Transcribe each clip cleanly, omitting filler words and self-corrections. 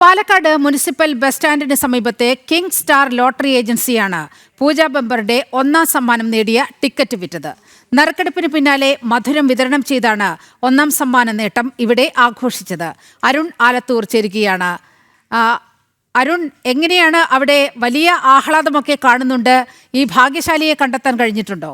Palakkad municipal bus സ്റ്റാൻഡിന് സമീപത്തെ king star lottery ഏജൻസിയാണ് പൂജ ബമ്പറുടെ ഒന്നാം സമ്മാനം നേടിയ ടിക്കറ്റ് വിറ്റത്. നറുക്കെടുപ്പിന് പിന്നാലെ മധുരം വിതരണം ചെയ്താണ് ഒന്നാം സമ്മാന നേട്ടം ഇവിടെ ആഘോഷിച്ചത്. അരുൺ ആലത്തൂർ ചേരുകയാണ്. അരുൺ, എങ്ങനെയാണ് അവിടെ? വലിയ ആഹ്ലാദമൊക്കെ കാണുന്നുണ്ട്. ഈ ഭാഗ്യശാലിയെ കണ്ടെത്താൻ കഴിഞ്ഞിട്ടുണ്ടോ?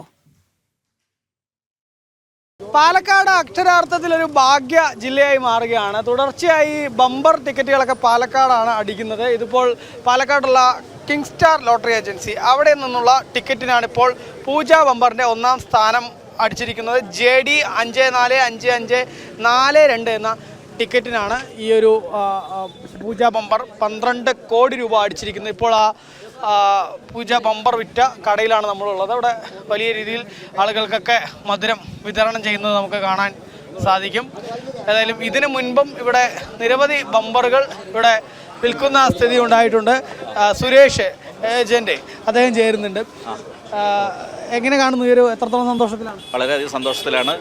പാലക്കാട് അക്ഷരാർത്ഥത്തിൽ ഒരു ഭാഗ്യ ജില്ലയായി മാറുകയാണ്. തുടർച്ചയായി ബമ്പർ ടിക്കറ്റുകളൊക്കെ പാലക്കാടാണ് അടിക്കുന്നത്. ഇതിപ്പോൾ പാലക്കാടുള്ള കിങ് സ്റ്റാർ ലോട്ടറി ഏജൻസി, അവിടെ നിന്നുള്ള ടിക്കറ്റിനാണ് ഇപ്പോൾ പൂജ ബമ്പറിൻ്റെ ഒന്നാം സ്ഥാനം അടിച്ചിരിക്കുന്നത്. JD 545542 എന്ന ടിക്കറ്റിനാണ് ഈ ഒരു പൂജ ബമ്പർ 12 കോടി രൂപ അടിച്ചിരിക്കുന്നത്. ഇപ്പോൾ പൂജ ബമ്പർ വിറ്റ കടയിലാണ് നമ്മളുള്ളത്. അവിടെ വലിയ രീതിയിൽ ആളുകൾക്കൊക്കെ മധുരം വിതരണം ചെയ്യുന്നത് നമുക്ക് കാണാൻ സാധിക്കും. ഏതായാലും ഇതിനു മുൻപും ഇവിടെ നിരവധി ബമ്പറുകൾ ഇവിടെ വിൽക്കുന്ന സ്ഥിതി ഉണ്ടായിട്ടുണ്ട്. സുരേഷ് ഏജന്റ്, അദ്ദേഹം ചേരുന്നുണ്ട്. എങ്ങനെ കാണുന്നു ഈ ഒരു എത്രത്തോളം സന്തോഷത്തിലാണ്? വളരെയധികം സന്തോഷത്തിലാണ്.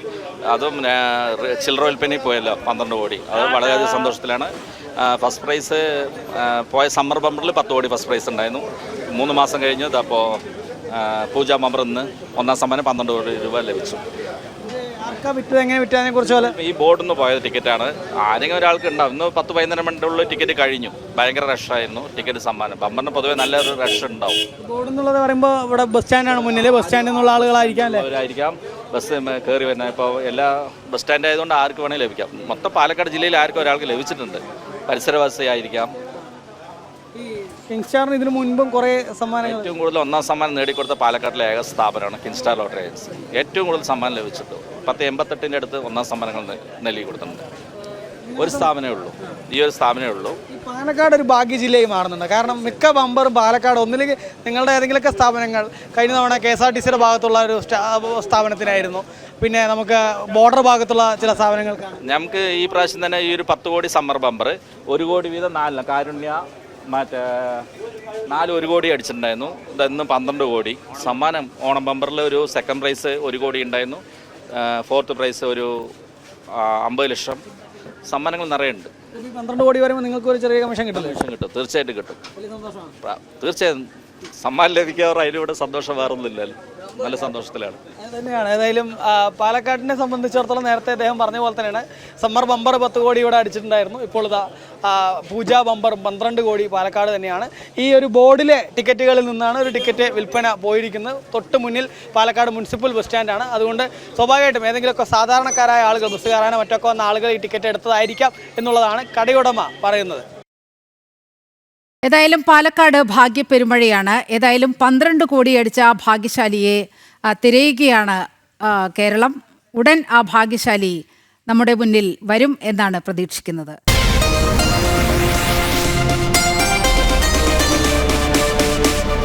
അതും ചില്ലറ വിൽപ്പനയിൽ പോയല്ലോ 12 കോടി, അത് വളരെയധികം സന്തോഷത്തിലാണ്. ഫസ്റ്റ് പ്രൈസ് പോയ സമ്മർ ബമ്പറിൽ 10 കോടി ഫസ്റ്റ് പ്രൈസ് ഉണ്ടായിരുന്നു. 3 മാസം കഴിഞ്ഞ് അപ്പോൾ പൂജ ബമ്പർ ഇന്ന് ഒന്നാം സമ്മാനം 12 കോടി രൂപ ലഭിച്ചു. എങ്ങനെ വിറ്റതിനെ കുറിച്ച് ഈ ബോർഡിൽ നിന്ന് പോയ ടിക്കറ്റാണ്. ആരെങ്കിലും ഒരാൾക്ക് ഉണ്ടാവും. ഇന്ന് 10-15 മിനിറ്റുള്ള ടിക്കറ്റ് കഴിഞ്ഞു. ഭയങ്കര റഷായിരുന്നു ടിക്കറ്റ് സമ്മാനം. ബമ്പറിന് പൊതുവെ നല്ലൊരു റഷ് ഉണ്ടാവും. ബോർഡ് എന്നുള്ളത് പറയുമ്പോൾ ഇവിടെ ബസ് സ്റ്റാൻഡാണ് മുന്നിൽ. ബസ് സ്റ്റാൻഡിൽ നിന്നുള്ള ആളുകളായിരിക്കാം അല്ലേ? അവരായിരിക്കാം ബസ് കയറി വരുന്നത്. ഇപ്പോൾ എല്ലാ ബസ് സ്റ്റാൻഡ് ആയതുകൊണ്ട് ആർക്ക് വേണമെങ്കിൽ ലഭിക്കാം. മൊത്തം പാലക്കാട് ജില്ലയിൽ ആർക്കും ഒരാൾക്ക് ലഭിച്ചിട്ടുണ്ട്. പരിസരവാസിയായിരിക്കാം. ഈ കിങ് സ്റ്റാറിന് ഇതിനു മുൻപും കുറേ സമ്മാനങ്ങൾ, ഏറ്റവും കൂടുതൽ ഒന്നാം സമ്മാനം നേടിക്കൊടുത്ത പാലക്കാട്ടിലെ ഏക സ്ഥാപനമാണ് കിങ് സ്റ്റാർ ലോട്ടറി ഏജൻസി. ഏറ്റവും കൂടുതൽ സമ്മാനം ലഭിച്ചിട്ടുണ്ട്. 1088 അടുത്ത് ഒന്നാം സമ്മാനങ്ങൾ നൽകി കൊടുത്തിട്ടുണ്ട്. ഒരു സ്ഥാപനമേ ഉള്ളൂ, ഈ ഒരു സ്ഥാപനമേ ഉള്ളൂ. പാലക്കാട് ഒരു ഭാഗ്യ ജില്ലയായി മാറുന്നുണ്ട്. കാരണം മിക്ക ബമ്പറും പാലക്കാട് ഒന്നിലേക്ക് നിങ്ങളുടെ ഏതെങ്കിലുമൊക്കെ സ്ഥാപനങ്ങൾ കഴിഞ്ഞ തവണ KSRTCയുടെ ഭാഗത്തുള്ള ഒരു സ്ഥാപനത്തിനായിരുന്നു. പിന്നെ നമുക്ക് ബോർഡർ ഭാഗത്തുള്ള ചില സ്ഥാപനങ്ങൾക്കാണ്. നമുക്ക് ഈ പ്രാവശ്യം തന്നെ ഈ ഒരു 10 കോടി സമ്മർ ബമ്പർ 1 കോടി വീതം 4 കാരുണ്യ മറ്റേ 4 1 കോടി അടിച്ചിട്ടുണ്ടായിരുന്നു. ഇന്ന് 12 കോടി സമ്മാനം. ഓണം ബമ്പറിൽ ഒരു സെക്കൻഡ് പ്രൈസ് 1 കോടി ഉണ്ടായിരുന്നു. ഫോർത്ത് പ്രൈസ് ഒരു 50 ലക്ഷം. സമ്മാനങ്ങൾ നിറയുണ്ട്. 12 കോടി വരുമ്പോൾ നിങ്ങൾക്ക് ഒരു ചെറിയ കമ്മീഷൻ കിട്ടും? കിട്ടും, തീർച്ചയായിട്ടും കിട്ടും. തീർച്ചയായും സമ്മാനം ലഭിക്കാറ് അതിലൂടെ സന്തോഷം വേറൊന്നുമില്ലല്ലോ. നല്ല സന്തോഷത്തിലാണ് തന്നെയാണ്. ഏതായാലും പാലക്കാടിനെ സംബന്ധിച്ചിടത്തോളം നേരത്തെ അദ്ദേഹം പറഞ്ഞ പോലെ തന്നെയാണ് സമ്മർ ബമ്പർ 10 കോടി ഇവിടെ അടിച്ചിട്ടുണ്ടായിരുന്നു. ഇപ്പോൾ ഇതാ പൂജ ബമ്പർ 12 കോടി പാലക്കാട് തന്നെയാണ്. ഈ ഒരു ബോർഡിലെ ടിക്കറ്റുകളിൽ നിന്നാണ് ഒരു ടിക്കറ്റ് വിൽപ്പന പോയിരിക്കുന്നത്. തൊട്ട് മുന്നിൽ പാലക്കാട് മുനിസിപ്പൽ ബസ് സ്റ്റാൻഡാണ്. അതുകൊണ്ട് സ്വാഭാവികമായിട്ടും ഏതെങ്കിലുമൊക്കെ സാധാരണക്കാരായ ആളുകൾ, ബസ്സുകാരാണ് മറ്റൊക്കെ വന്ന ആളുകൾ ഈ ടിക്കറ്റ് എടുത്തതായിരിക്കാം എന്നുള്ളതാണ് കടയുടമ പറയുന്നത്. ഏതായാലും പാലക്കാട് ഭാഗ്യപ്പെരുമഴയാണ്. ഏതായാലും 12 കോടി അടിച്ച ആ ഭാഗ്യശാലിയെ തിരയുകയാണ് കേരളം. ഉടൻ ആ ഭാഗ്യശാലി നമ്മുടെ മുന്നിൽ വരും എന്നാണ് പ്രതീക്ഷിക്കുന്നത്.